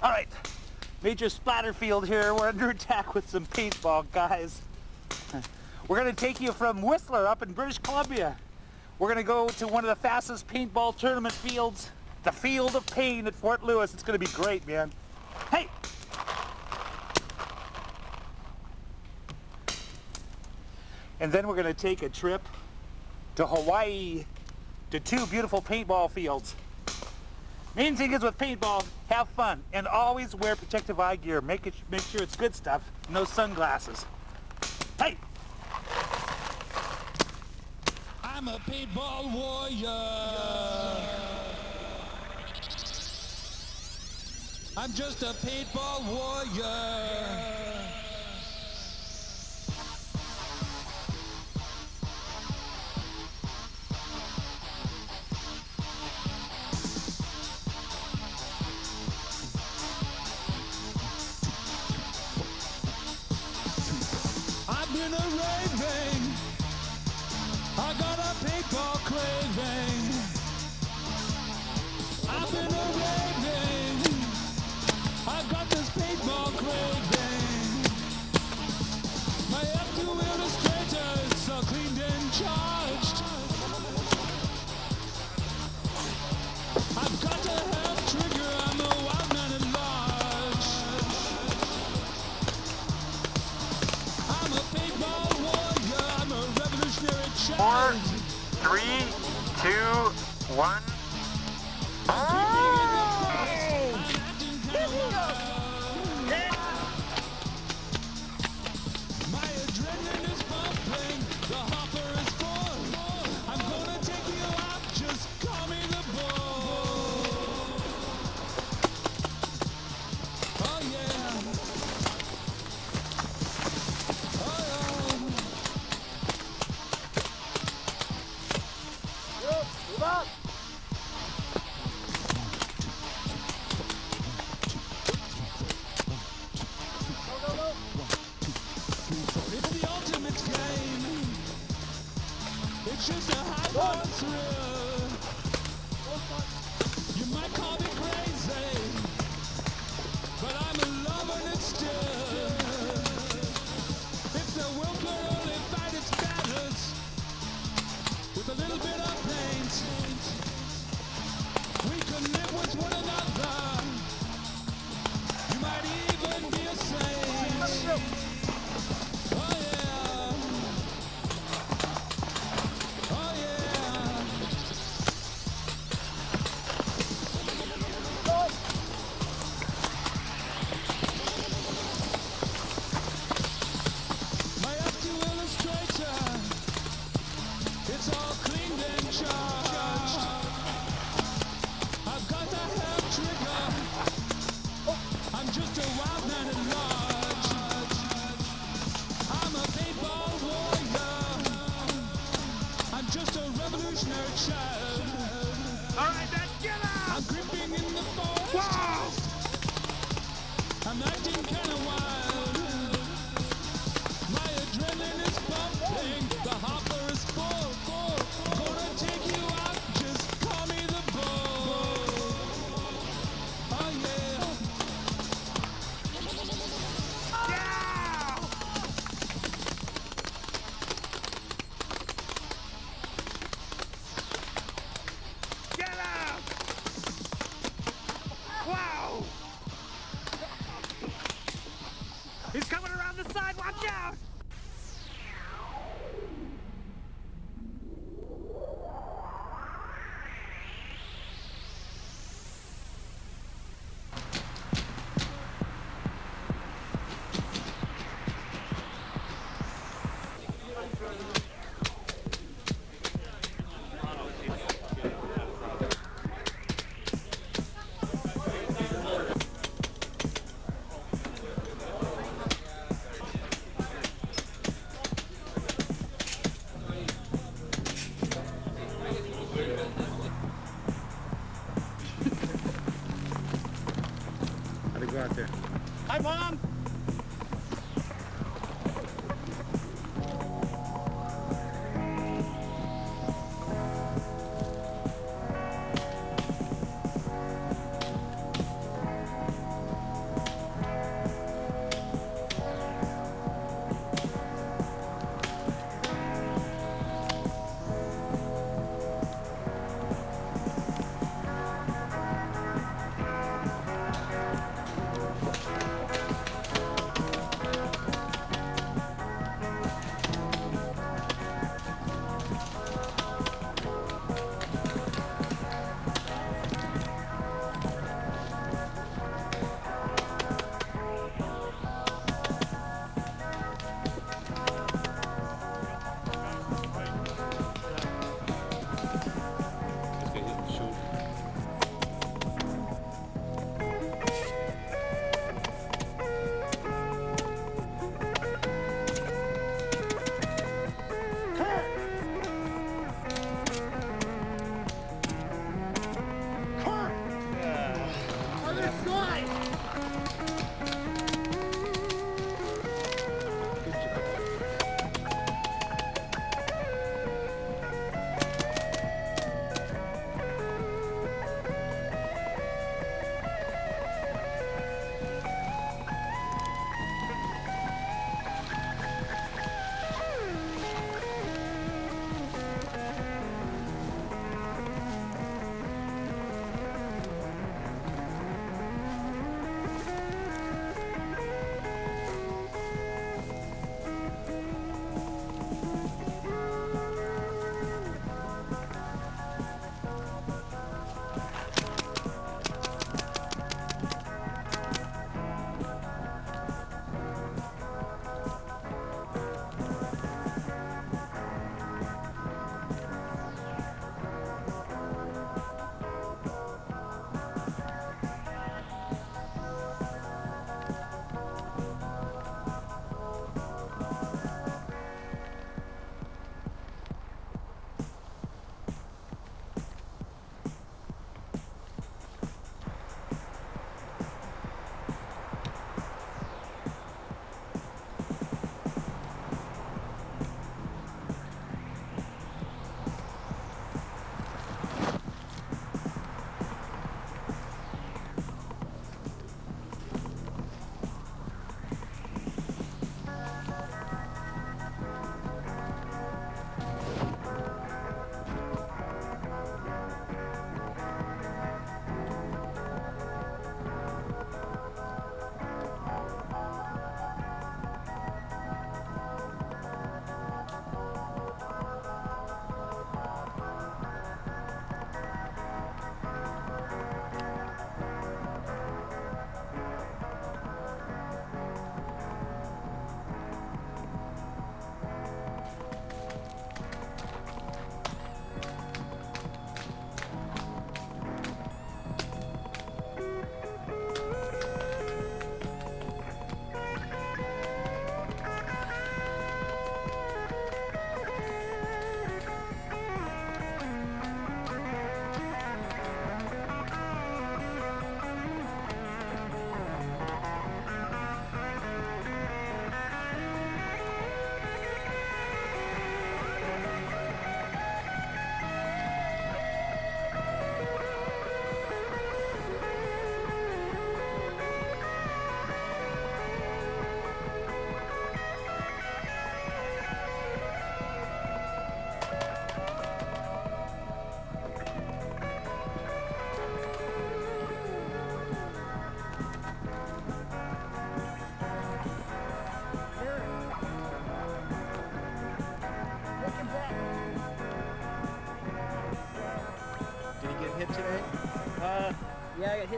All right, Major Splatterfield here. We're under attack with some paintball, guys. We're gonna take you from Whistler up in British Columbia. We're gonna go to one of the fastest paintball tournament fields, the Field of Payne at Fort Lewis. It's gonna be great, man. Hey! And then we're gonna take a trip to Hawaii, to two beautiful paintball fields. Main thing is with paintball, have fun and always wear protective eye gear. Make sure it's good stuff, no sunglasses. Hey! I'm a paintball warrior. I'm just a paintball warrior. I've been a raving. I got a paintball craving. I've been a raving. I got this paintball craving. My F2 illustrators are cleaned and charged. I've got to have trigger. I'm a wild man at large. I'm a paintball warrior. I'm a revolutionary child. 4, 3, 2, 1. My adrenaline is pumping, the hopper is full. I'm gonna take you out, just call me the bull. Oh yeah. Oh yeah. Move up! It's the ultimate game. It's just a high thrill. You might call me crazy, but I'm in love and it's still. It's a Wilker only fight its battles with a little bit of paint. We can live with one another. You might even be a saint. Oh yeah. Oh yeah. My F2 illustrator, it's all cleaned and charged. I've got to have trigger. I'm just a wild man at large. I'm a paintball warrior. I'm just a revolutionary child. All right, let's get out! I'm creeping in the forest. Wow! I'm acting kinda wild. My adrenaline is pumping. The hopper is full. Gonna take you out. Just call me the bull. Oh yeah. Yeah! Get out! Wow! He's coming around the side, watch out! How'd it go out there? Hi, Mom!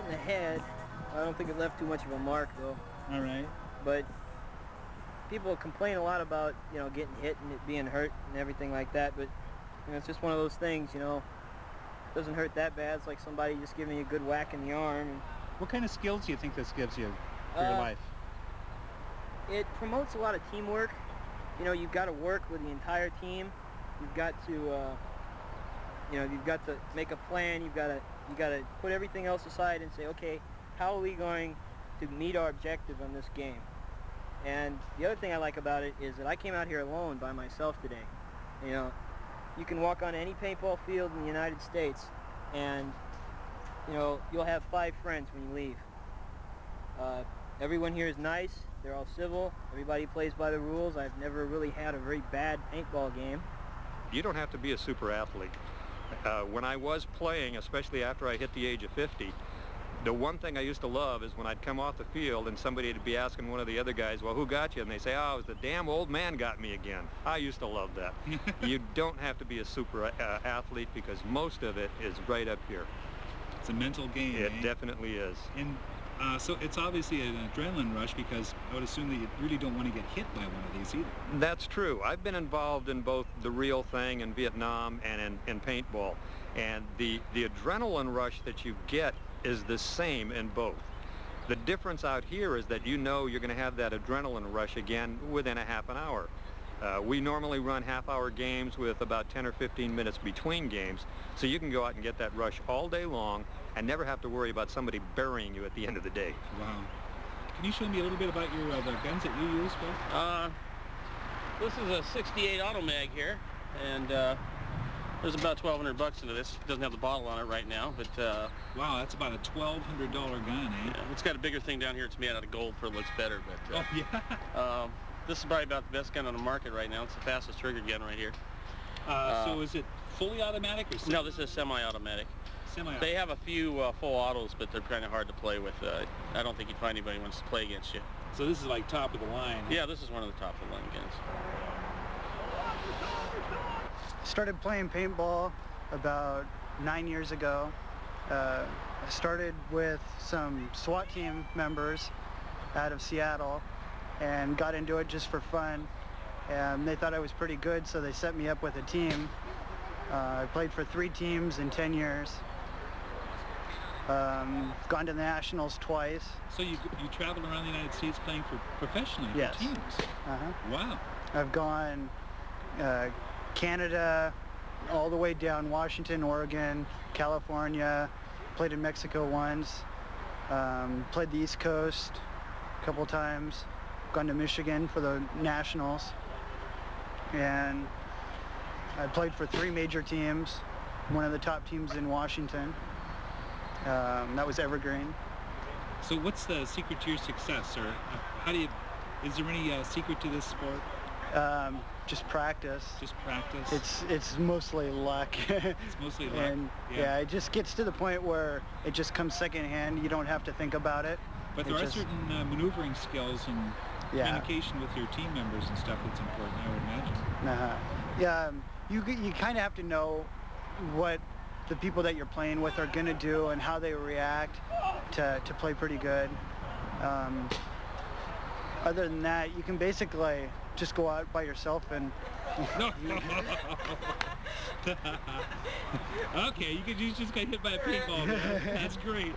in the head. I don't think it left too much of a mark though. All right. But people complain a lot about, you know, getting hit and it being hurt and everything like that, but you know, it's just one of those things, you know. It doesn't hurt that bad. It's like somebody just giving you a good whack in the arm. And What kind of skills do you think this gives you for your life? it promotes a lot of teamwork. You know, you've got to work with the entire team. You've got to, you know, you've got to make a plan. You got to put everything else aside and say, okay, how are we going to meet our objective on this game? And the other thing I like about it is that I came out here alone by myself today. You know, you can walk on any paintball field in the United States, and you know, you'll have 5 friends when you leave. Everyone here is nice. They're all civil. Everybody plays by the rules. I've never really had a very bad paintball game. You don't have to be a super athlete. When I was playing, especially after I hit the age of 50, the one thing I used to love is when I'd come off the field and somebody would be asking one of the other guys, well, who got you? And they say, oh, it was the damn old man got me again. I used to love that. You don't have to be a super athlete because most of it is right up here. It's a mental game. It definitely is. And so it's obviously an adrenaline rush because I would assume that you really don't want to get hit by one of these either. That's true. I've been involved in both the real thing in Vietnam and in paintball. And the adrenaline rush that you get is the same in both. The difference out here is that you know you're going to have that adrenaline rush again within a half an hour. We normally run half-hour games with about 10 or 15 minutes between games, so you can go out and get that rush all day long and never have to worry about somebody burying you at the end of the day. Wow. Can you show me a little bit about your the guns that you use, Bill? This is a 68 Automag here, and there's about $1,200 into this. It doesn't have the bottle on it right now, but wow, that's about a $1,200 gun, eh? yeah, it's got a bigger thing down here. It's made out of gold for it looks better, but oh yeah. this is probably about the best gun on the market right now. It's the fastest trigger gun right here. So is it fully automatic or no? This is semi-automatic. Semi-automatic. They have a few full autos, but they're kind of hard to play with. I don't think you'd find anybody who wants to play against you. So this is like top of the line. Huh? Yeah, this is one of the top of the line guns. Started playing paintball about 9 years ago. I started with some SWAT team members out of Seattle and got into it just for fun. And they thought I was pretty good, so they set me up with a team. I played for 3 teams in 10 years. Gone to the Nationals twice. So you travel around the United States playing for professionally Yes. for teams? Uh-huh. Wow. I've gone Canada, all the way down Washington, Oregon, California, played in Mexico once, played the East Coast a couple times, gone to Michigan for the Nationals, and I played for 3 major teams, one of the top teams in Washington. That was Evergreen. So what's the secret to your success, or how do you, is there any secret to this sport? Just practice. Just practice? It's mostly luck. It's mostly luck? And yeah, it just gets to the point where it just comes secondhand. You don't have to think about it. But there are certain maneuvering skills and communication with your team members and stuff that's important, I would imagine. Yeah, you kind of have to know what the people that you're playing with are going to do and how they react to play pretty good. Other than that, you can basically just go out by yourself and... No. Okay, you just got hit by a paintball, man. That's great.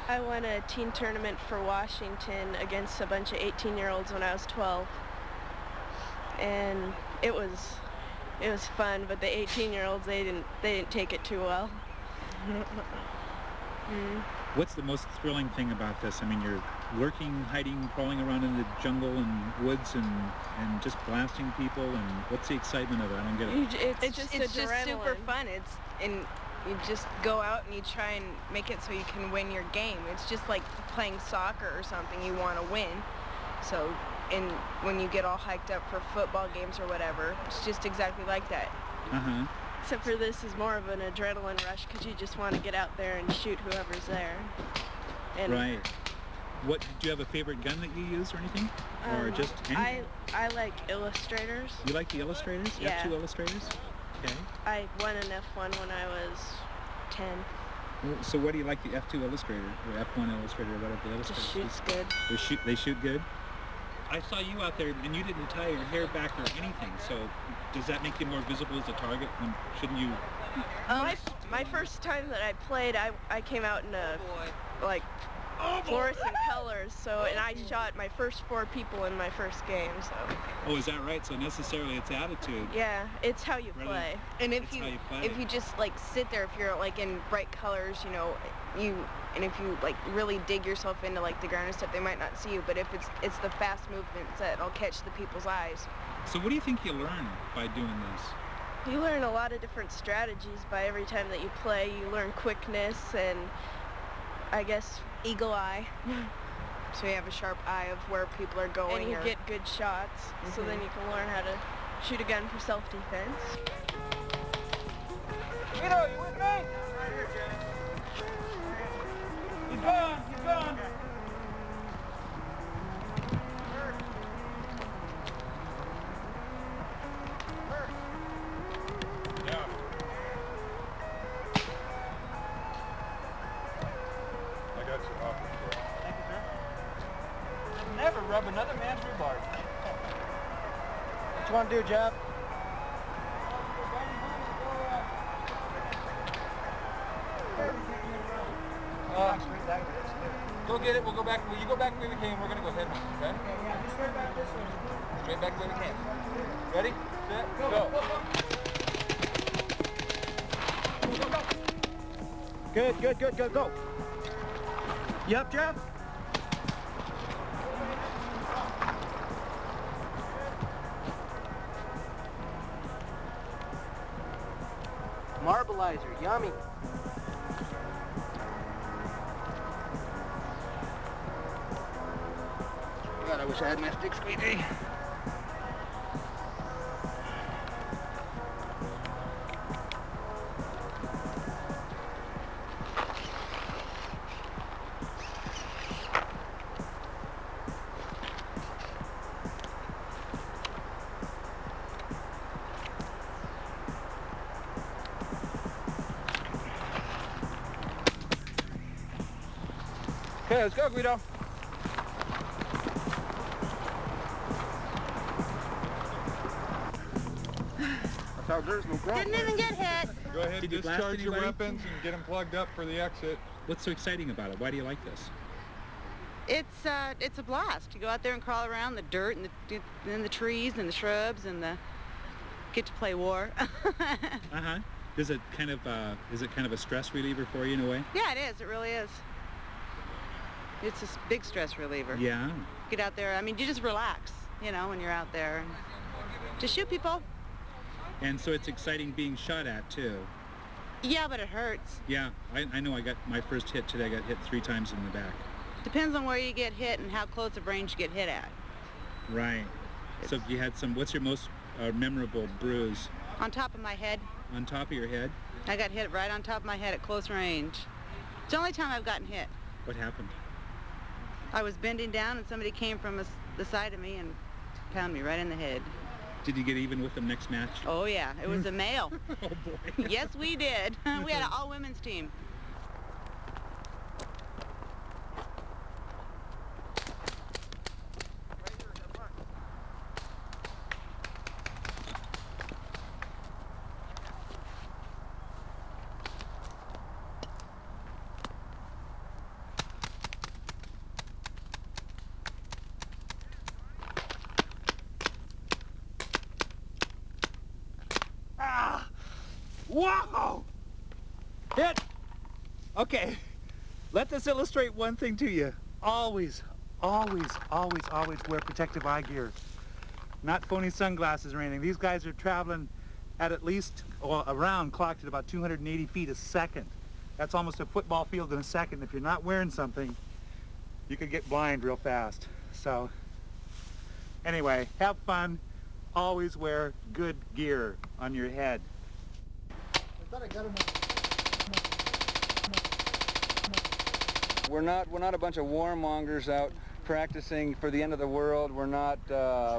I won a teen tournament for Washington against a bunch of 18-year-olds when I was 12. And it was fun, but the 18-year-olds, they didn't take it too well. What's the most thrilling thing about this? I mean, you're lurking, hiding, crawling around in the jungle and woods and just blasting people, and what's the excitement of it? I don't get it. It's just super fun. And you just go out and you try and make it so you can win your game. It's just like playing soccer or something. You want to win. So, and when you get all hyped up for football games or whatever, it's just exactly like that. Except for this is more of an adrenaline rush because you just want to get out there and shoot whoever's there. And right. What, do you have a favorite gun that you use or anything? Or just anything? I like Illustrators. You like the Illustrators? You Yeah. have 2 Illustrators? Okay. I won an F1 when I was 10. So what do you like the F2 Illustrator, or F1 Illustrator, or whatever the Illustrator Just shoots good. They shoot good? I saw you out there, and you didn't tie your hair back or anything, so does that make you more visible as a target? Shouldn't you? My first time that I played, I came out in a, like, fluorescent colors, so, and I shot my first 4 people in my first game, so. Oh, is that right? So necessarily it's attitude. Yeah, it's how you play. And if you just like sit there, if you're like in bright colors, you know, and if you like really dig yourself into like the ground and stuff, they might not see you, but if it's the fast movements that'll catch the people's eyes. So what do you think you learn by doing this? You learn a lot of different strategies by every time that you play. You learn quickness and, I guess, eagle eye. So you have a sharp eye of where people are going. And you get good shots, so then you can learn how to shoot a gun for self-defense. Vito, you with me? Right here, Jenny. He's gone, he's gone. Never rub another man's rhubarb. What you want to do, Jeff? Go get it. We'll go back. You go back where we came. We're gonna go ahead. Okay? Yeah, just straight back this way. Straight back where we came. Ready? Set. Go. Good, go. You up, Jeff? Marbleizer, yummy. God, I wish I had my stick squeegee. Okay, let's go, Guido. That's how there's no problem. Didn't even get hit. Go ahead and Did you blast discharge your anybody? weapons and get them plugged up for the exit. What's so exciting about it? Why do you like this? It's a blast. You go out there and crawl around the dirt and the trees and the shrubs and get to play war. Uh-huh. Is it kind of a stress reliever for you in a way? Yeah, it is. It really is. It's a big stress reliever. Yeah. Get out there. I mean, you just relax, you know, when you're out there. And just shoot people. And so it's exciting being shot at too. Yeah, but it hurts. Yeah, I know. I got my first hit today. I got hit 3 times in the back. Depends on where you get hit and how close of range you get hit at. Right. So you had some. What's your most memorable bruise? On top of my head. On top of your head? I got hit right on top of my head at close range. It's the only time I've gotten hit. What happened? I was bending down and somebody came from the side of me and pounded me right in the head. Did you get even with them next match? Oh yeah, it was a male. Oh boy. Yes, we did. We had an all-women's team. Wow! Hit! Okay, let this illustrate one thing to you. Always, always, always, always wear protective eye gear. Not phony sunglasses or anything. These guys are traveling at least, well, around clocked at about 280 feet a second. That's almost a football field in a second. If you're not wearing something, you could get blind real fast. So, anyway, have fun. Always wear good gear on your head. We're not a bunch of warmongers out practicing for the end of the world. We're not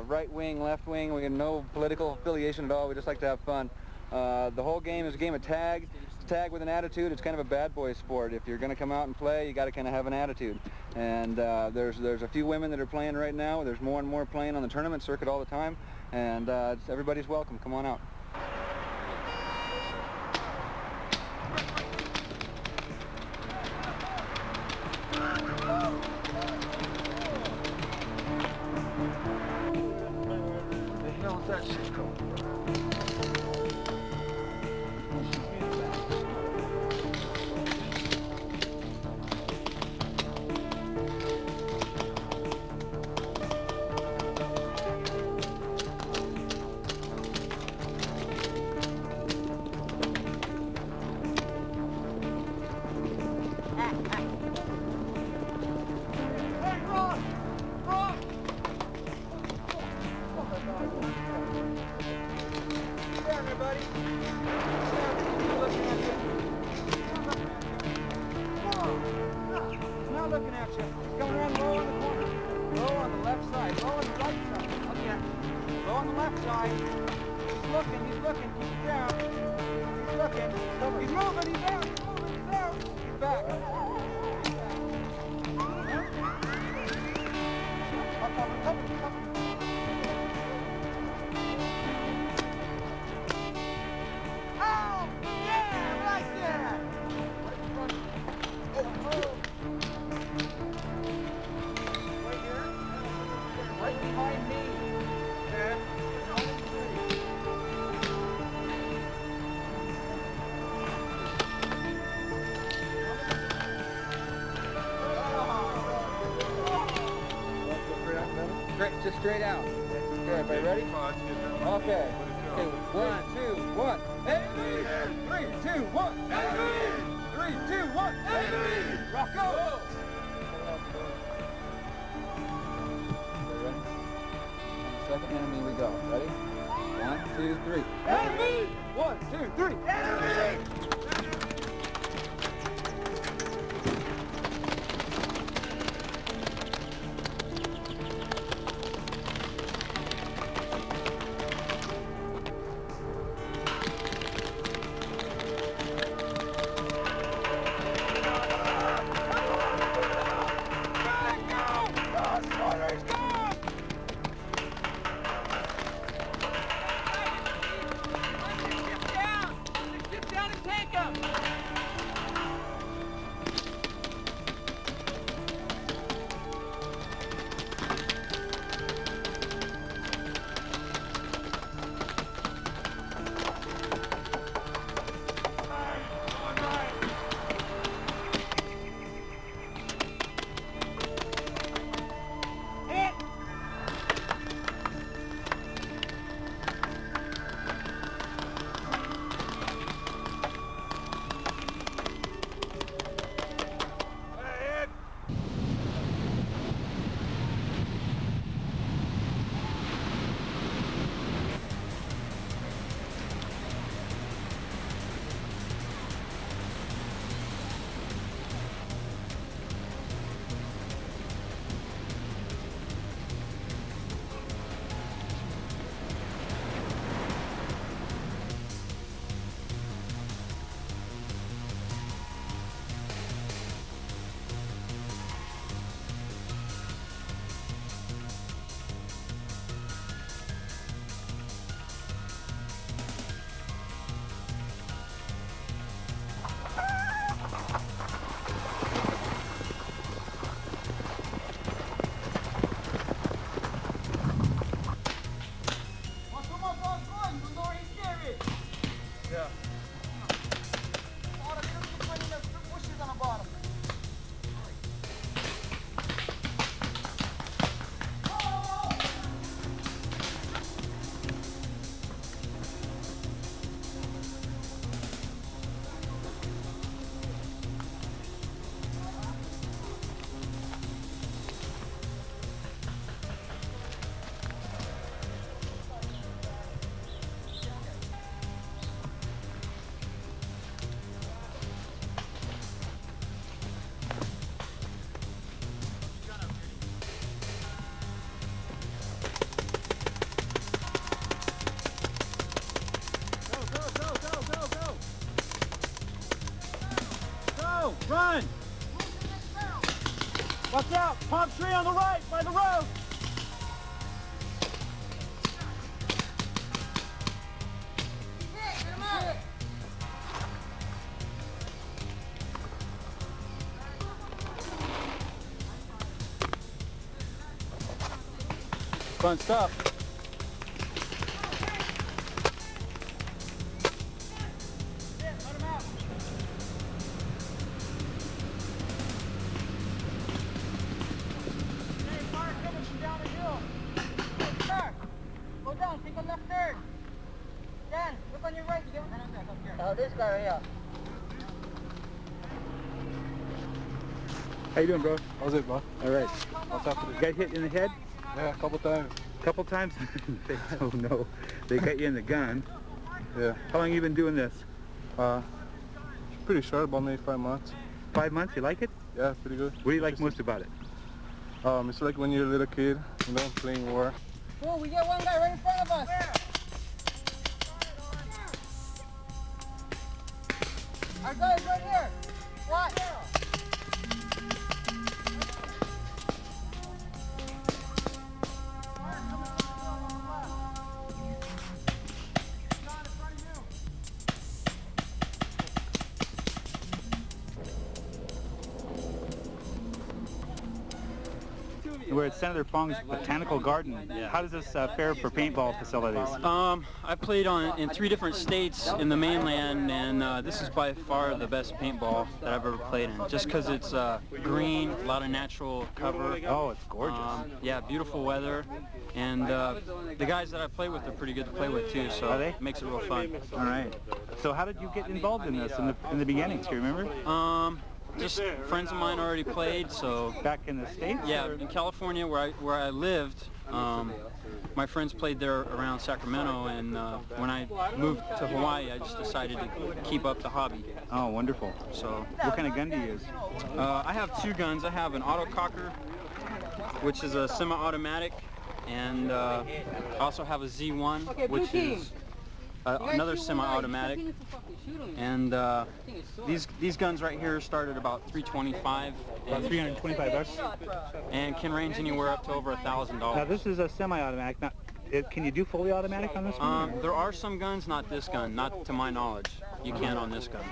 right wing, left wing. We have no political affiliation at all. We just like to have fun. The whole game is a game of tag. tag with an attitude. It's kind of a bad boy sport. If you're going to come out and play, you got to kind of have an attitude. And there's a few women that are playing right now. There's more and more playing on the tournament circuit all the time. And everybody's welcome. Come on out. The hell's that shit called? Looking at you. He's going around low on the corner. Low on the left side. Low on the right side. Looking at you. Low on the left side. He's looking. He's looking. He's down. He's looking. He's moving. He's out. He's moving. He's out. He's back. Up. Oh, yeah, right there. Right behind me. There. Straight, just straight out. Okay, everybody ready? Okay. Okay, 1, 2, 1. Hey, 3, 2, 1. Hey, 3, 2, 1. Hey, rock go. Second enemy we go. Ready? 1, 2, 3. Enemy! 1, 2, 3. Enemy! Take Palm tree on the right, by the road. Fun stuff. Oh, this guy right here. How you doing, bro? How's it, bro? All right. What's up with You got hit in the head? Yeah, a couple times. Couple times? Oh no, they got you in the gun. Yeah. How long you been doing this? Pretty short, about maybe 5 months. 5 months, you like it? Yeah, pretty good. What do you like most about it? It's like when you're a little kid, you know, playing war. Oh, we got one guy right in front of us. Our guy's right here. What? We're at Senator Fong's Botanical Garden. How does this fare for paintball facilities? I played in 3 different states in the mainland, and this is by far the best paintball that I've ever played in. Just because it's green, a lot of natural cover. Oh, it's gorgeous. Yeah, beautiful weather, and the guys that I play with are pretty good to play with too. So Are they? it makes it real fun. All right. So how did you get involved in this in the beginning? Do you remember? Just friends of mine already played, so Back in the States? yeah, or- in California where I lived, my friends played there around Sacramento, and when I moved to Hawaii, I just decided to keep up the hobby. Oh, wonderful. So What kind of gun do you use? I have 2 guns. I have an autococker, which is a semi-automatic, and I also have a Z1, which is another semi-automatic. And these guns right here start at about $325. About $325. And can range anywhere up to over $1,000. Now this is a semi-automatic. Now, can you do fully automatic on this one? There are some guns, not this gun, not to my knowledge. You can on this gun.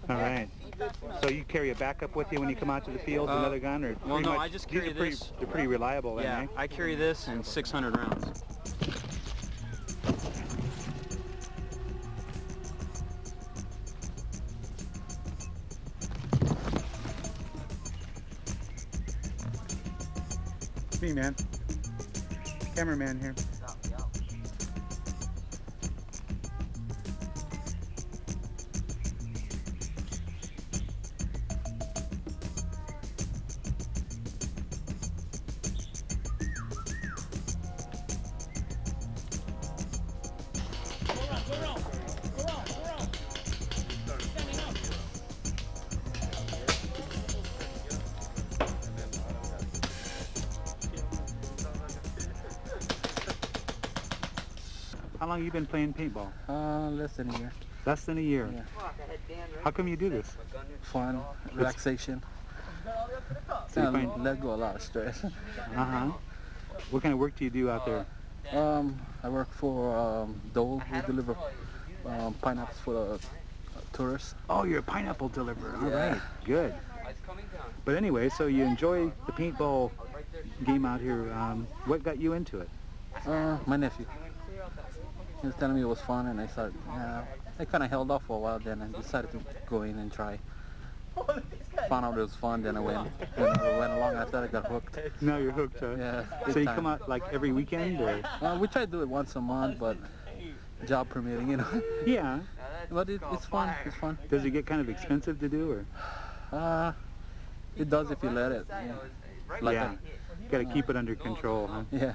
All right. So you carry a backup with you when you come out to the field, another gun, or well, pretty no, much, I just these carry are pretty, this. They're pretty reliable, then, Yeah, eh? I carry this and 600 rounds. It's me, man. Cameraman here. How long have you been playing paintball? Less than a year. Less than a year. Yeah. How come you do this? Fun, relaxation. So you find- Let go a lot of stress. Uh-huh. What kind of work do you do out there? I work for Dole. We deliver pineapples for the tourists. Oh, you're a pineapple deliverer. All Yeah. right, good. But anyway, so you enjoy the paintball game out here. What got you into it? My nephew. He was telling me it was fun, and I thought, yeah. I kind of held off for a while, then I decided to go in and try. Found out it was fun, then I went. When I went along, I thought I got hooked. Now you're hooked, huh? Yeah. So big you time. come out like every weekend, or? We try to do it once a month, but job permitting, you know. Yeah. But it's fun. It's fun. Does it get kind of expensive to do, or? It does if you let it. Yeah. Like Yeah. Got to keep it under control, huh? Yeah.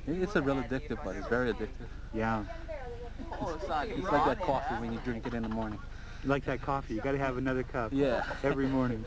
It's a real addictive, but it's very addictive. Yeah. It's like that coffee when you drink it in the morning. Like that coffee, you got to have another cup. Yeah. Every morning.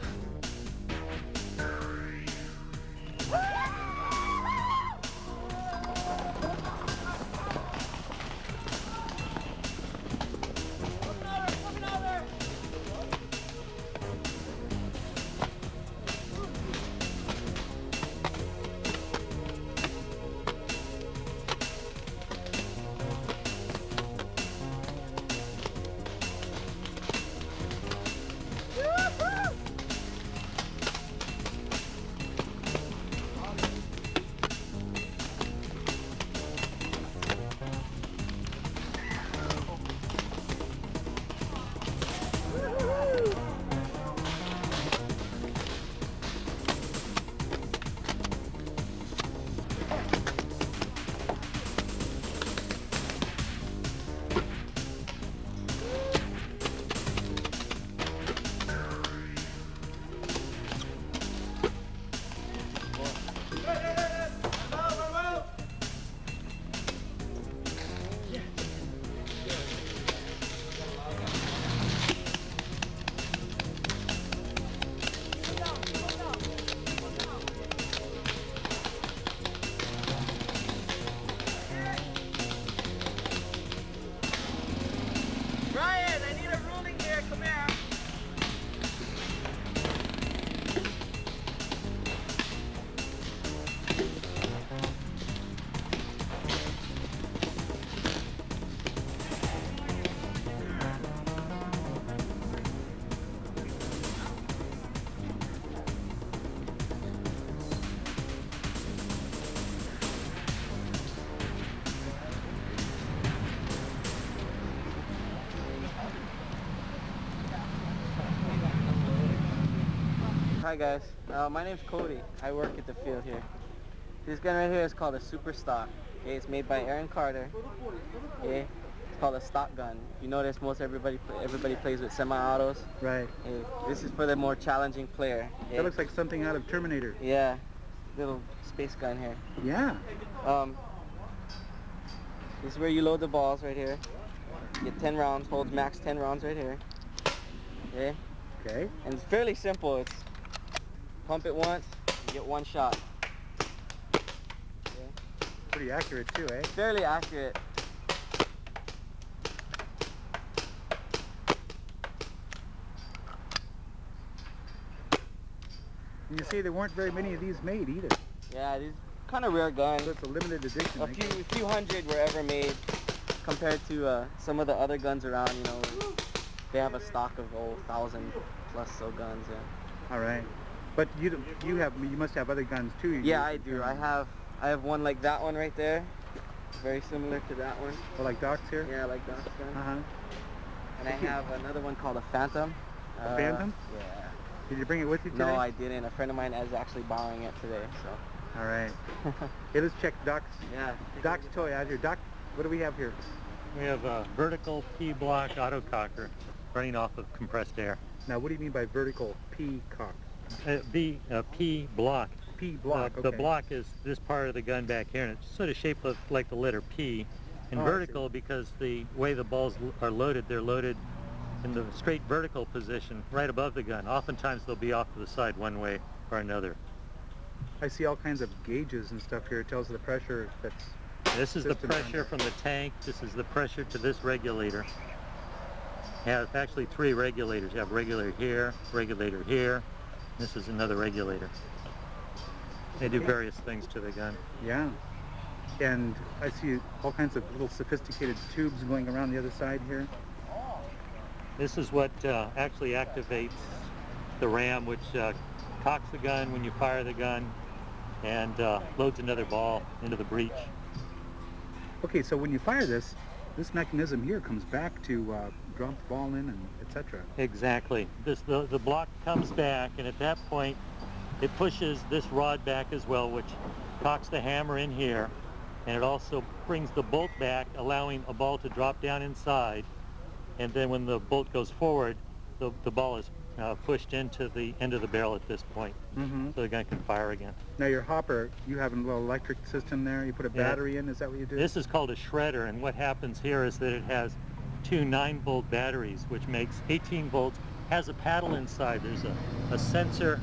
Hi guys, my name's Cody. I work at the field here. This gun right here is called a Super Stock. Okay, it's made by Aaron Carter. Okay, it's called a stock gun. If you notice, most everybody plays with semi-autos. Right. Okay, this is for the more challenging player. Okay? That looks like something out of Terminator. Yeah, little space gun here. Yeah. This is where you load the balls right here. You get 10 rounds, holds max 10 rounds right here. Okay. Okay. And it's fairly simple. It's pump it once, you get one shot. Okay. Pretty accurate too, eh? Fairly accurate. And you say there weren't very many of these made either. Yeah, these kind of rare guns. So it's a limited edition. A few hundred were ever made compared to some of the other guns around, you know. They have a stock of 1,000 plus so guns. Yeah. All right. But you must have other guns too. Yeah, I do. I have one like that one right there. Very similar to that one. Oh, like Doc's here? Yeah, like Doc's gun. Uh-huh. And I have another one called a Phantom. A Phantom? Yeah. Did you bring it with you today? No, I didn't. A friend of mine is actually borrowing it today, so. All right. Hey, let's check Doc's. Yeah. Doc's toy out here. Doc, what do we have here? We have a vertical P-block autococker running off of compressed air. Now, what do you mean by vertical P-cock? P-block. P-block, okay. The block is this part of the gun back here, and it's sort of shaped like the letter P. And vertical because the way the balls are loaded, they're loaded in the straight vertical position right above the gun. Oftentimes they'll be off to the side one way or another. I see all kinds of gauges and stuff here. It tells the pressure that's... This is the pressure from the tank. This is the pressure to this regulator. Yeah, it's actually 3 regulators. You have regulator here, regulator here. This is another regulator. They do various things to the gun. Yeah. And I see all kinds of little sophisticated tubes going around the other side here. This is what actually activates the ram, which cocks the gun when you fire the gun and loads another ball into the breech. Okay, so when you fire this mechanism here comes back to drop the ball in and etc. Exactly. The block comes back, and at that point it pushes this rod back as well, which cocks the hammer in here, and it also brings the bolt back, allowing a ball to drop down inside, and then when the bolt goes forward, the ball is pushed into the end of the barrel at this point, so the gun can fire again. Now your hopper, you have a little electric system there, you put a battery in, is that what you do? This is called a shredder, and what happens here is that it has 2 9-volt batteries, which makes 18 volts, has a paddle inside. There's a sensor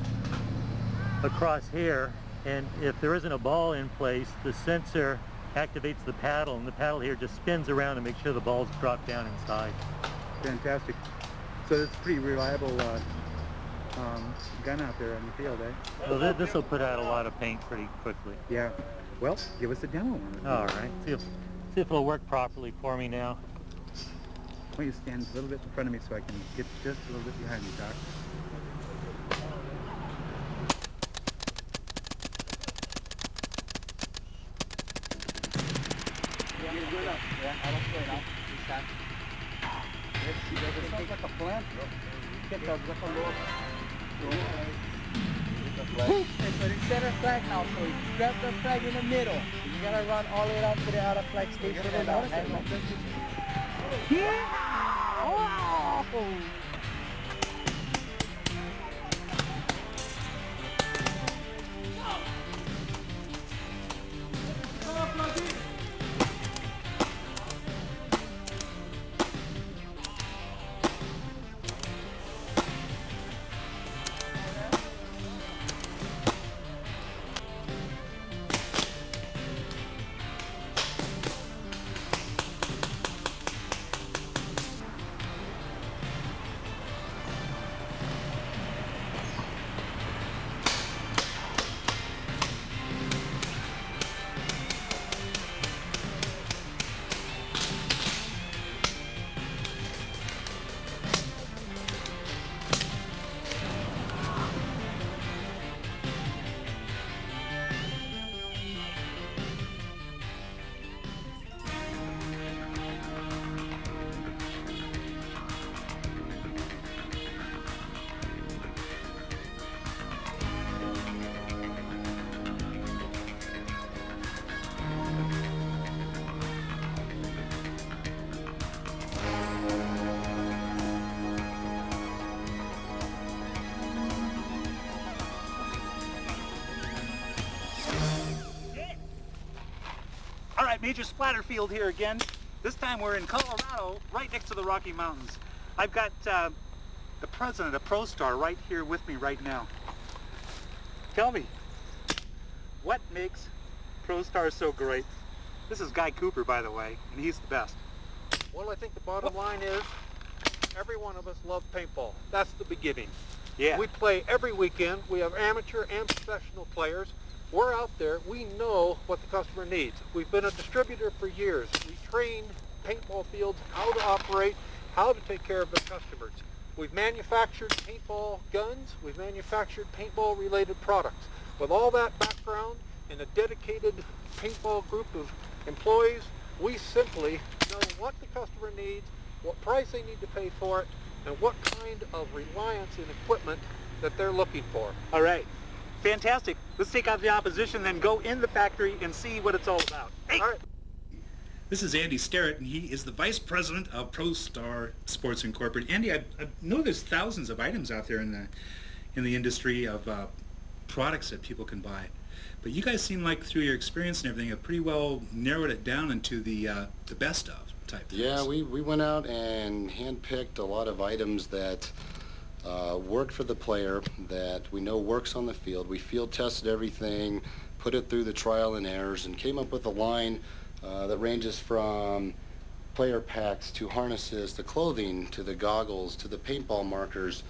across here, and if there isn't a ball in place, the sensor activates the paddle, and the paddle here just spins around and makes sure the balls drop down inside. Fantastic. So it's pretty reliable gun out there on the field, eh? Well, this will put out a lot of paint pretty quickly. Yeah. Well, give us a demo. All right. See if it'll work properly for me now. Why don't you stand a little bit in front of me so I can get just a little bit behind you, Doc. So the center flag now, so you grab the flag in the middle. You gotta run all the way out to the outer flag station and out. Yeah! Oh! at Major Splatterfield here again. This time we're in Colorado, right next to the Rocky Mountains. I've got the president of ProStar right here with me right now. Tell me, what makes ProStar so great? This is Guy Cooper, by the way, and he's the best. Well, I think the bottom line is every one of us love paintball. That's the beginning. Yeah. We play every weekend. We have amateur and professional players. We're out there. We know what the customer needs. We've been a distributor for years. We train paintball fields how to operate, how to take care of their customers. We've manufactured paintball guns. We've manufactured paintball-related products. With all that background and a dedicated paintball group of employees, we simply know what the customer needs, what price they need to pay for it, and what kind of reliance in equipment that they're looking for. All right. Fantastic. Let's take out the opposition, then go in the factory and see what it's all about. Hey! All right. This is Andy Sterrett, and he is the Vice President of ProStar Sports Incorporated. Andy, I know there's thousands of items out there in the industry of products that people can buy, but you guys seem like, through your experience and everything, have pretty well narrowed it down into the best of type things. Yeah, we went out and handpicked a lot of items that work for the player, that we know works on the field. We field tested everything, put it through the trial and errors, and came up with a line that ranges from player packs to harnesses to clothing to the goggles to the paintball markers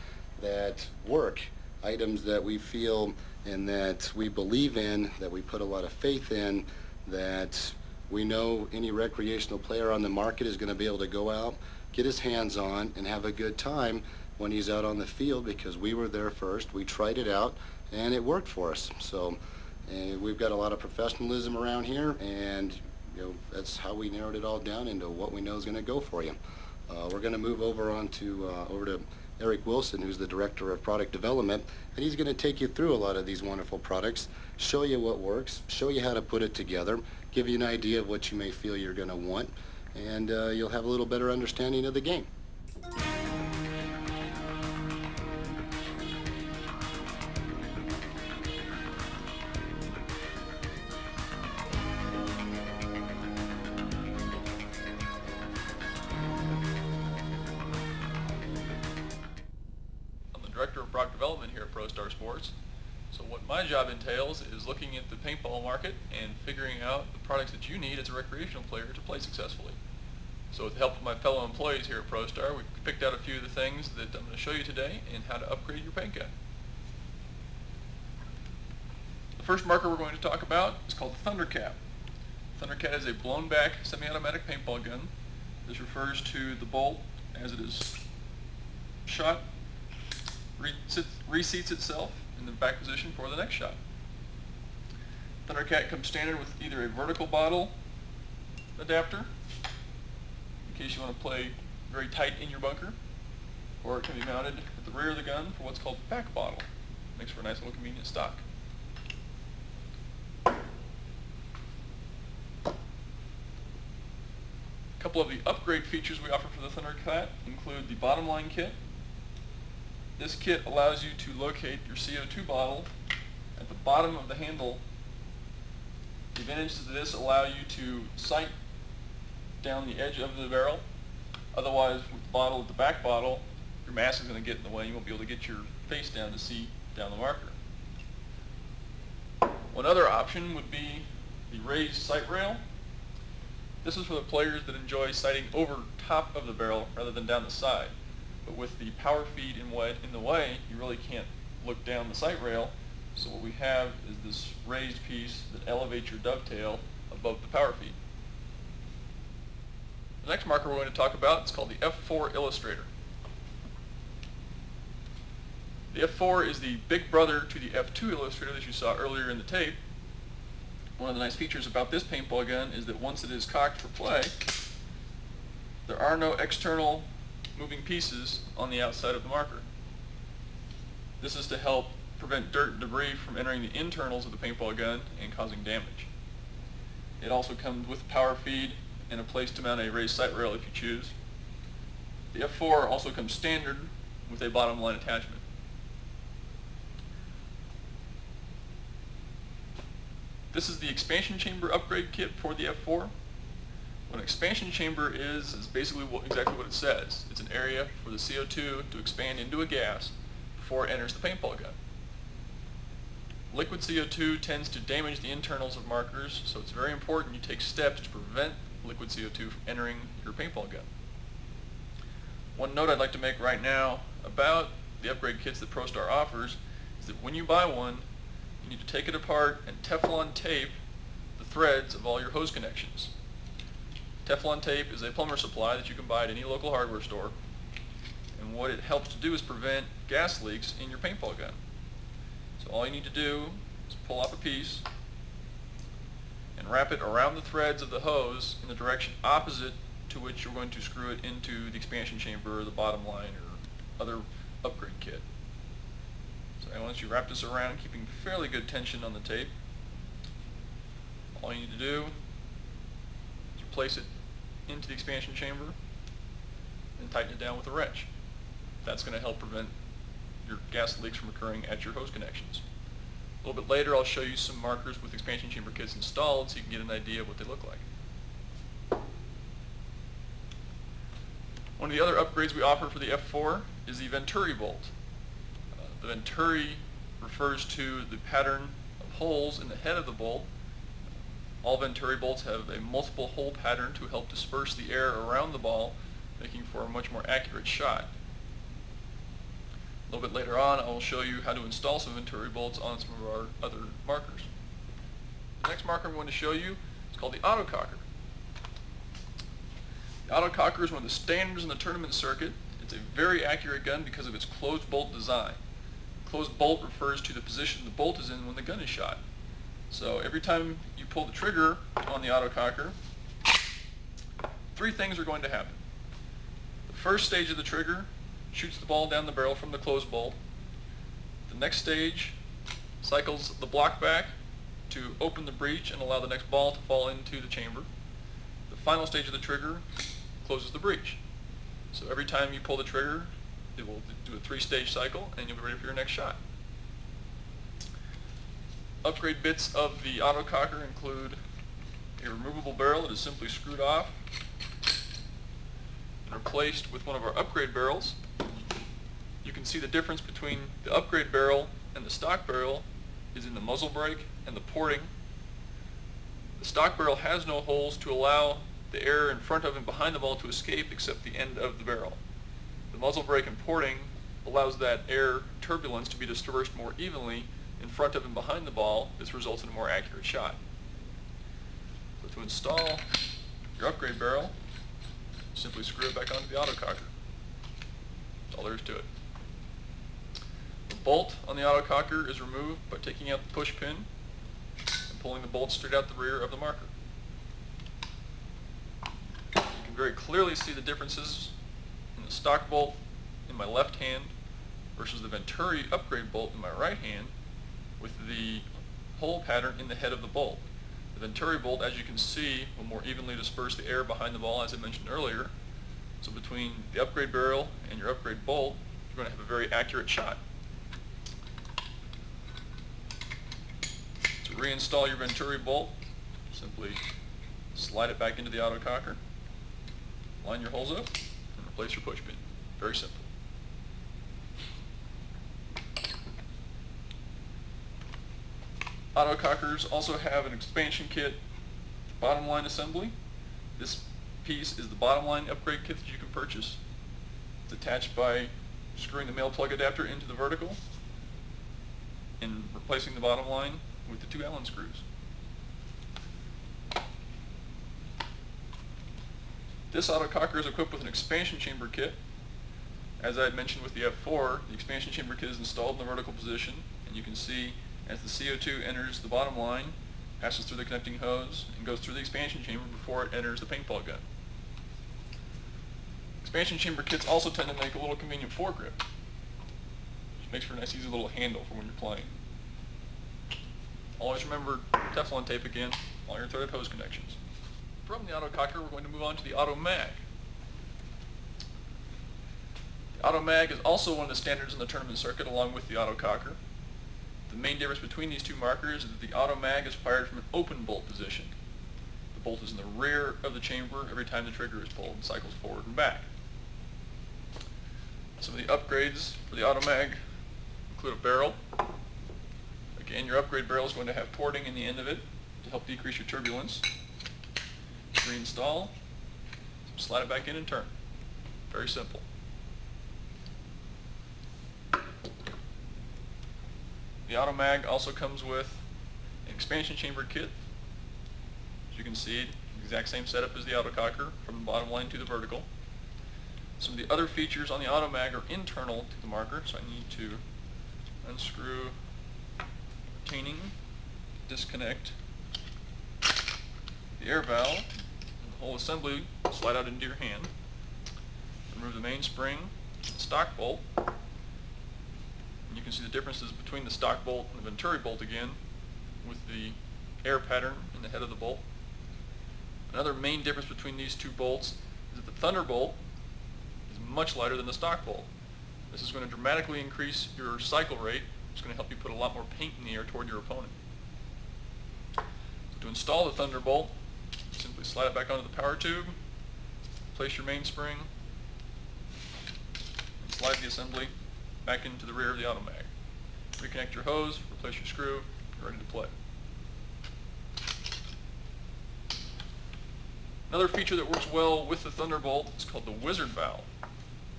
that work. Items that we feel and that we believe in, that we put a lot of faith in, that we know any recreational player on the market is going to be able to go out, get his hands on, and have a good time when he's out on the field, because we were there first, we tried it out, and it worked for us. So we've got a lot of professionalism around here, and that's how we narrowed it all down into what we know is going to go for you. We're going to move over to Eric Wilson, who's the Director of Product Development, and he's going to take you through a lot of these wonderful products, show you what works, show you how to put it together, give you an idea of what you may feel you're going to want, and you'll have a little better understanding of the game. Director of Product Development here at ProStar Sports. So what my job entails is looking at the paintball market and figuring out the products that you need as a recreational player to play successfully. So with the help of my fellow employees here at ProStar, we picked out a few of the things that I'm going to show you today and how to upgrade your paint gun. The first marker we're going to talk about is called the Thundercat. Thundercat is a blown back semi-automatic paintball gun. This refers to the bolt as it is shot reseats itself in the back position for the next shot. Thundercat comes standard with either a vertical bottle adapter, in case you want to play very tight in your bunker, or it can be mounted at the rear of the gun for what's called the pack bottle. Makes for a nice little convenient stock. A couple of the upgrade features we offer for the Thundercat include the bottom line kit. This kit allows you to locate your CO2 bottle at the bottom of the handle. The advantages of this allow you to sight down the edge of the barrel. Otherwise, with the bottle at the back bottle, your mask is going to get in the way. You won't be able to get your face down to see down the marker. One other option would be the raised sight rail. This is for the players that enjoy sighting over top of the barrel rather than down the side. But with the power feed in the way, you really can't look down the sight rail. So what we have is this raised piece that elevates your dovetail above the power feed. The next marker we're going to talk about is called the F4 Illustrator. The F4 is the big brother to the F2 Illustrator that you saw earlier in the tape. One of the nice features about this paintball gun is that once it is cocked for play, there are no external moving pieces on the outside of the marker. This is to help prevent dirt and debris from entering the internals of the paintball gun and causing damage. It also comes with power feed and a place to mount a raised sight rail if you choose. The F4 also comes standard with a bottom line attachment. This is the expansion chamber upgrade kit for the F4. What an expansion chamber is basically exactly what it says. It's an area for the CO2 to expand into a gas before it enters the paintball gun. Liquid CO2 tends to damage the internals of markers, so it's very important you take steps to prevent liquid CO2 from entering your paintball gun. One note I'd like to make right now about the upgrade kits that ProStar offers is that when you buy one, you need to take it apart and Teflon tape the threads of all your hose connections. Teflon tape is a plumber supply that you can buy at any local hardware store, and what it helps to do is prevent gas leaks in your paintball gun. So all you need to do is pull off a piece and wrap it around the threads of the hose in the direction opposite to which you're going to screw it into the expansion chamber or the bottom line or other upgrade kit. So once you wrap this around, keeping fairly good tension on the tape, all you need to do is place it into the expansion chamber and tighten it down with a wrench. That's going to help prevent your gas leaks from occurring at your hose connections. A little bit later I'll show you some markers with expansion chamber kits installed so you can get an idea of what they look like. One of the other upgrades we offer for the F4 is the Venturi bolt. The Venturi refers to the pattern of holes in the head of the bolt. All Venturi bolts have a multiple hole pattern to help disperse the air around the ball, making for a much more accurate shot. A little bit later on I will show you how to install some Venturi bolts on some of our other markers. The next marker I'm going to show you is called the autococker. The autococker is one of the standards in the tournament circuit. It's a very accurate gun because of its closed bolt design. Closed bolt refers to the position the bolt is in when the gun is shot. So every time you pull the trigger on the autococker, three things are going to happen. The first stage of the trigger shoots the ball down the barrel from the closed bolt. The next stage cycles the block back to open the breech and allow the next ball to fall into the chamber. The final stage of the trigger closes the breech. So every time you pull the trigger, it will do a three-stage cycle and you'll be ready for your next shot. Upgrade bits of the autococker include a removable barrel that is simply screwed off and replaced with one of our upgrade barrels. You can see the difference between the upgrade barrel and the stock barrel is in the muzzle brake and the porting. The stock barrel has no holes to allow the air in front of and behind the ball to escape except the end of the barrel. The muzzle brake and porting allows that air turbulence to be dispersed more evenly in front of and behind the ball. This results in a more accurate shot. So to install your upgrade barrel, simply screw it back onto the autococker. That's all there is to it. The bolt on the autococker is removed by taking out the push pin and pulling the bolt straight out the rear of the marker. You can very clearly see the differences in the stock bolt in my left hand versus the Venturi upgrade bolt in my right hand with the hole pattern in the head of the bolt. The Venturi bolt, as you can see, will more evenly disperse the air behind the ball, as I mentioned earlier. So between the upgrade barrel and your upgrade bolt, you're going to have a very accurate shot. To reinstall your Venturi bolt, simply slide it back into the autococker, line your holes up, and replace your push pin. Very simple. Autocockers also have an expansion kit bottom line assembly. This piece is the bottom line upgrade kit that you can purchase. It's attached by screwing the male plug adapter into the vertical and replacing the bottom line with the two Allen screws. This autococker is equipped with an expansion chamber kit. As I had mentioned with the F4, the expansion chamber kit is installed in the vertical position, and you can see as the CO2 enters the bottom line, passes through the connecting hose, and goes through the expansion chamber before it enters the paintball gun. Expansion chamber kits also tend to make a little convenient foregrip, which makes for a nice easy little handle for when you're playing. Always remember Teflon tape again on your threaded hose connections. From the autococker, we're going to move on to the auto mag. The auto mag is also one of the standards in the tournament circuit along with the autococker. The main difference between these two markers is that the auto mag is fired from an open bolt position. The bolt is in the rear of the chamber every time the trigger is pulled and cycles forward and back. Some of the upgrades for the auto mag include a barrel. Again, your upgrade barrel is going to have porting in the end of it to help decrease your turbulence. Reinstall, slide it back in and turn. Very simple. The auto mag also comes with an expansion chamber kit. As you can see, exact same setup as the autococker from the bottom line to the vertical. Some of the other features on the auto mag are internal to the marker, so I need to unscrew retaining, disconnect the air valve, and the whole assembly will slide out into your hand. Remove the mainspring, the stock bolt, and you can see the differences between the stock bolt and the Venturi bolt again with the air pattern in the head of the bolt. Another main difference between these two bolts is that the Thunderbolt is much lighter than the stock bolt. This is going to dramatically increase your cycle rate. It's going to help you put a lot more paint in the air toward your opponent. So to install the Thunderbolt, simply slide it back onto the power tube, place your mainspring, and slide the assembly back into the rear of the auto mag. Reconnect your hose, replace your screw, you're ready to play. Another feature that works well with the Thunderbolt is called the Wizard Valve.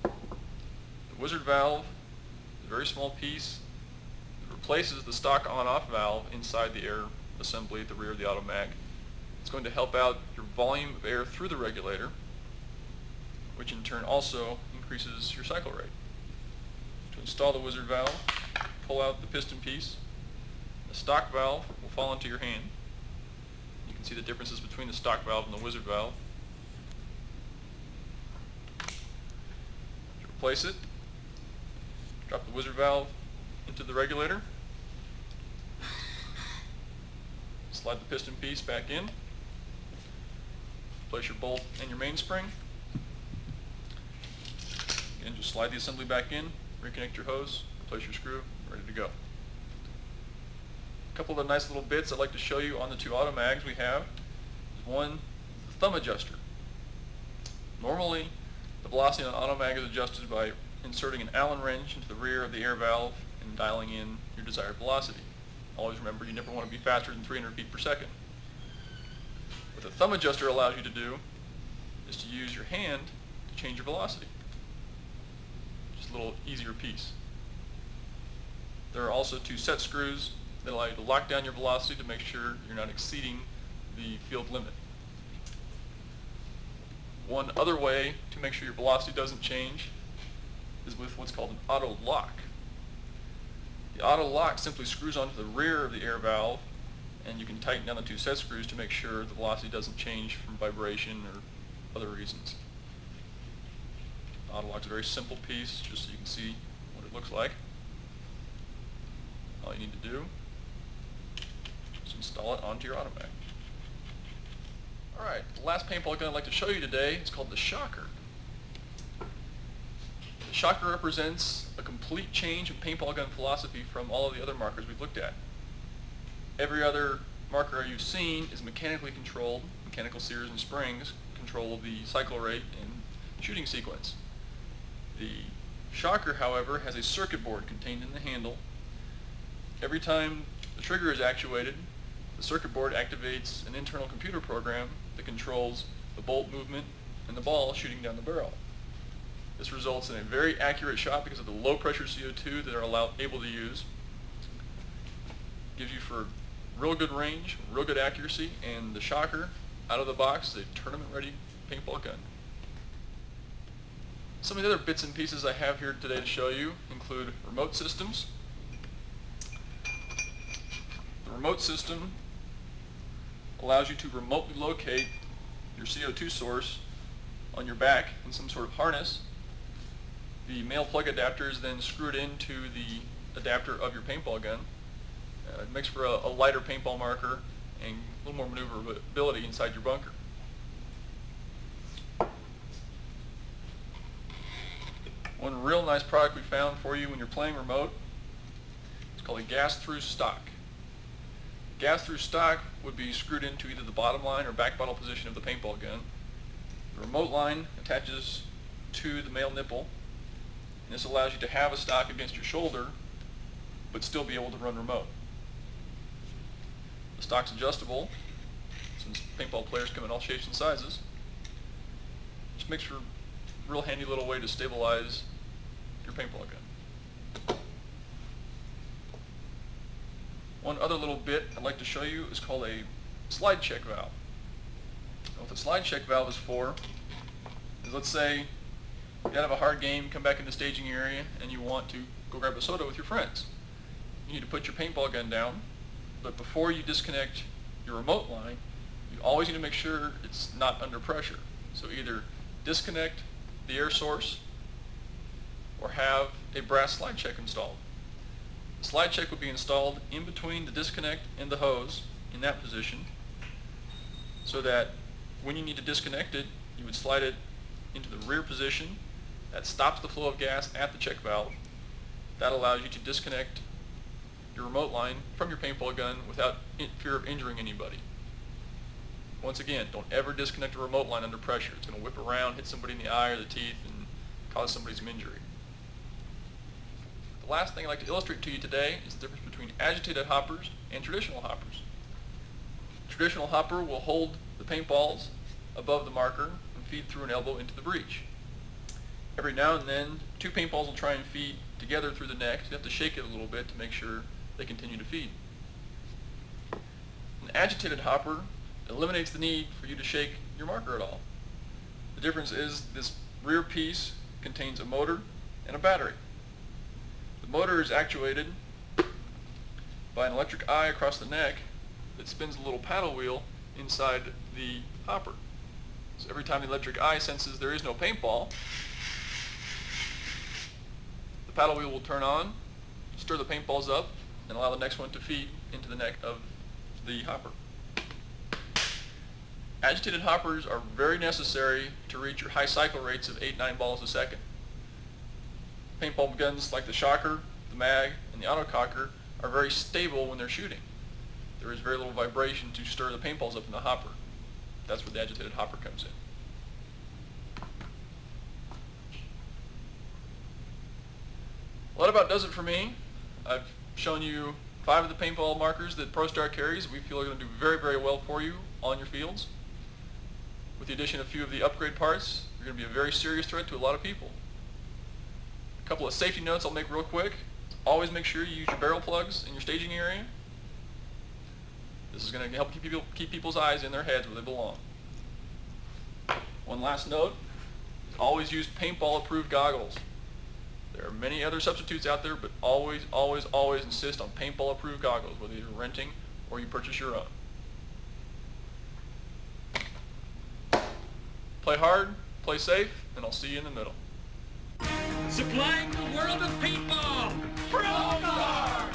The Wizard Valve is a very small piece that replaces the stock on-off valve inside the air assembly at the rear of the auto mag. It's going to help out your volume of air through the regulator, which in turn also increases your cycle rate. To install the Wizard Valve, pull out the piston piece. The stock valve will fall into your hand. You can see the differences between the stock valve and the Wizard Valve. To replace it, drop the Wizard Valve into the regulator. Slide the piston piece back in. Place your bolt and your mainspring. Again, just slide the assembly back in, reconnect your hose, replace your screw, ready to go. A couple of nice little bits I'd like to show you on the two auto mags we have. One is the thumb adjuster. Normally, the velocity on an auto mag is adjusted by inserting an Allen wrench into the rear of the air valve and dialing in your desired velocity. Always remember, you never want to be faster than 300 feet per second. What the thumb adjuster allows you to do is to use your hand to change your velocity. Just a little easier piece. There are also two set screws that allow you to lock down your velocity to make sure you're not exceeding the field limit. One other way to make sure your velocity doesn't change is with what's called an auto lock. The auto lock simply screws onto the rear of the air valve, and you can tighten down the two set screws to make sure the velocity doesn't change from vibration or other reasons. The auto lock is a very simple piece, just so you can see what it looks like. All you need to do is install it onto your auto mag. Alright, the last paintball gun I'd like to show you today is called the Shocker. The Shocker represents a complete change in paintball gun philosophy from all of the other markers we've looked at. Every other marker you've seen is mechanically controlled. Mechanical sears and springs control the cycle rate and shooting sequence. The Shocker, however, has a circuit board contained in the handle. Every time the trigger is actuated, the circuit board activates an internal computer program that controls the bolt movement and the ball shooting down the barrel. This results in a very accurate shot because of the low pressure CO2 that are able to use. Gives you for real good range, real good accuracy, and the Shocker, out of the box, is a tournament ready paintball gun. Some of the other bits and pieces I have here today to show you include remote systems. The remote system allows you to remotely locate your CO2 source on your back in some sort of harness. The male plug adapter is then screwed into the adapter of your paintball gun. It makes for a lighter paintball marker and a little more maneuverability inside your bunker. One real nice product we found for you when you're playing remote It's called a gas-through stock. Gas-through stock would be screwed into either the bottom line or back bottle position of the paintball gun. The remote line attaches to the male nipple, and this allows you to have a stock against your shoulder but still be able to run remote. The stock's adjustable, since paintball players come in all shapes and sizes, which makes for a real handy little way to stabilize your paintball gun. One other little bit I'd like to show you is called a slide check valve. What the slide check valve is for is, let's say you have a hard game, come back in the staging area, and you want to go grab a soda with your friends. You need to put your paintball gun down, but before you disconnect your remote line, you always need to make sure it's not under pressure. So either disconnect the air source or have a brass slide check installed. The slide check would be installed in between the disconnect and the hose in that position, so that when you need to disconnect it, you would slide it into the rear position. That stops the flow of gas at the check valve. That allows you to disconnect your remote line from your paintball gun without fear of injuring anybody. Once again, don't ever disconnect a remote line under pressure. It's going to whip around, hit somebody in the eye or the teeth, and cause somebody some injury. The last thing I'd like to illustrate to you today is the difference between agitated hoppers and traditional hoppers. Traditional hopper will hold the paintballs above the marker and feed through an elbow into the breech. Every now and then, two paintballs will try and feed together through the neck, so you have to shake it a little bit to make sure they continue to feed. An agitated hopper eliminates the need for you to shake your marker at all. The difference is this rear piece contains a motor and a battery. The motor is actuated by an electric eye across the neck that spins a little paddle wheel inside the hopper. So every time the electric eye senses there is no paintball, the paddle wheel will turn on, stir the paintballs up, and allow the next one to feed into the neck of the hopper. Agitated hoppers are very necessary to reach your high cycle rates of 8-9 balls a second. Paintball guns like the shocker, the mag, and the autococker are very stable when they're shooting. There is very little vibration to stir the paintballs up in the hopper. That's where the agitated hopper comes in. Well, that about does it for me. I've shown you 5 of the paintball markers that ProStar carries that we feel are going to do very, very well for you on your fields. With the addition of a few of the upgrade parts, you're going to be a very serious threat to a lot of people. A couple of safety notes I'll make real quick. Always make sure you use your barrel plugs in your staging area. This is going to help keep people's eyes in their heads where they belong. One last note, always use paintball approved goggles. There are many other substitutes out there, but always, always, always insist on paintball approved goggles, whether you're renting or you purchase your own. Play hard, play safe, and I'll see you in the middle. Supplying the world of paintball, ProStar!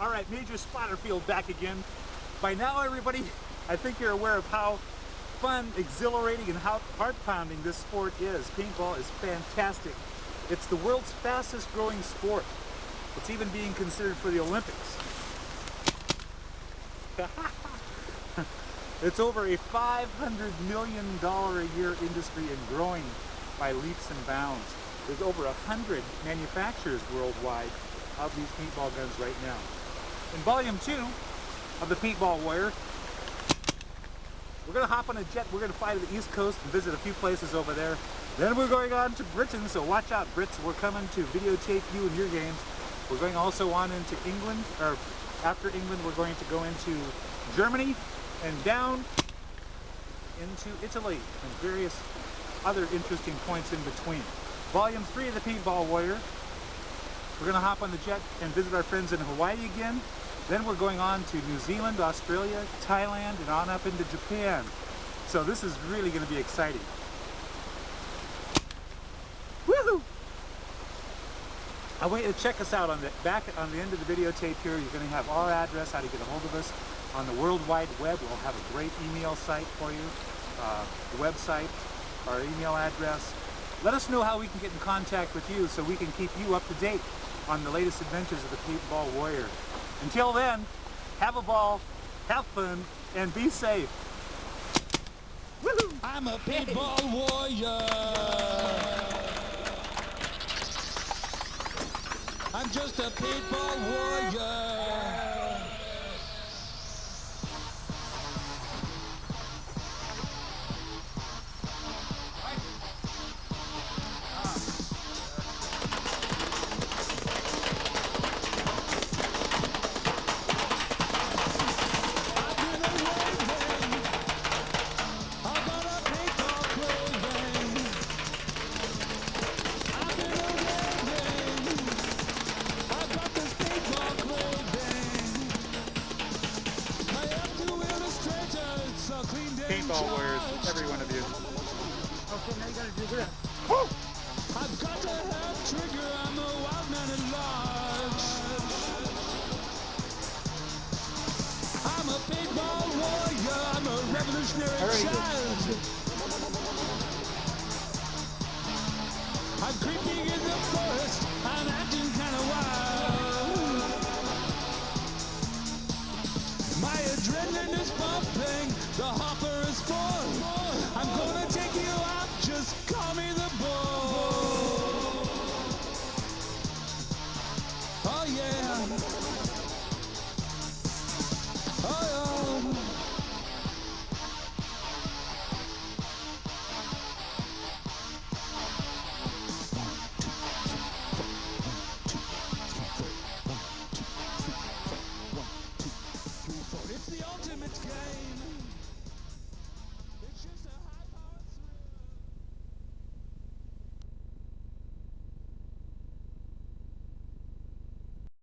All right, Major Splatterfield back again. By now, everybody, I think you're aware of how fun, exhilarating, and how heart-pounding this sport is. Paintball is fantastic. It's the world's fastest growing sport. It's even being considered for the Olympics. It's over a $500 million a year industry and growing by leaps and bounds. There's over 100 manufacturers worldwide of these paintball guns right now. In Volume 2 of the Paintball Warrior, we're going to hop on a jet, we're going to fly to the East Coast and visit a few places over there. Then we're going on to Britain, so watch out Brits, we're coming to videotape you and your games. We're going also on into England, or after England we're going to go into Germany and down into Italy and various other interesting points in between. Volume 3 of the Paintball Warrior, we're going to hop on the jet and visit our friends in Hawaii again. Then we're going on to New Zealand, Australia, Thailand, and on up into Japan. So this is really going to be exciting. Woohoo! I want you to check us out on the back on the end of the videotape here. You're going to have our address, how to get a hold of us on the World Wide Web. We'll have a great email site for you, the website, our email address. Let us know how we can get in contact with you so we can keep you up to date on the latest adventures of the Paintball Warrior. Until then, have a ball, have fun, and be safe. Woohoo! I'm a Paintball Warrior. I'm just a Paintball Warrior. Paintball Warriors, every one of you. Okay, now you gotta do this. I've got to have trigger, I'm a wild man at large. I'm a Paintball Warrior, I'm a revolutionary child. I'm creeping in the forest, I'm acting kinda wild. My adrenaline is pumping, the hopper is full. I'm gonna take you out, just call me the bull. Oh yeah. Oh yeah. It's the ultimate game.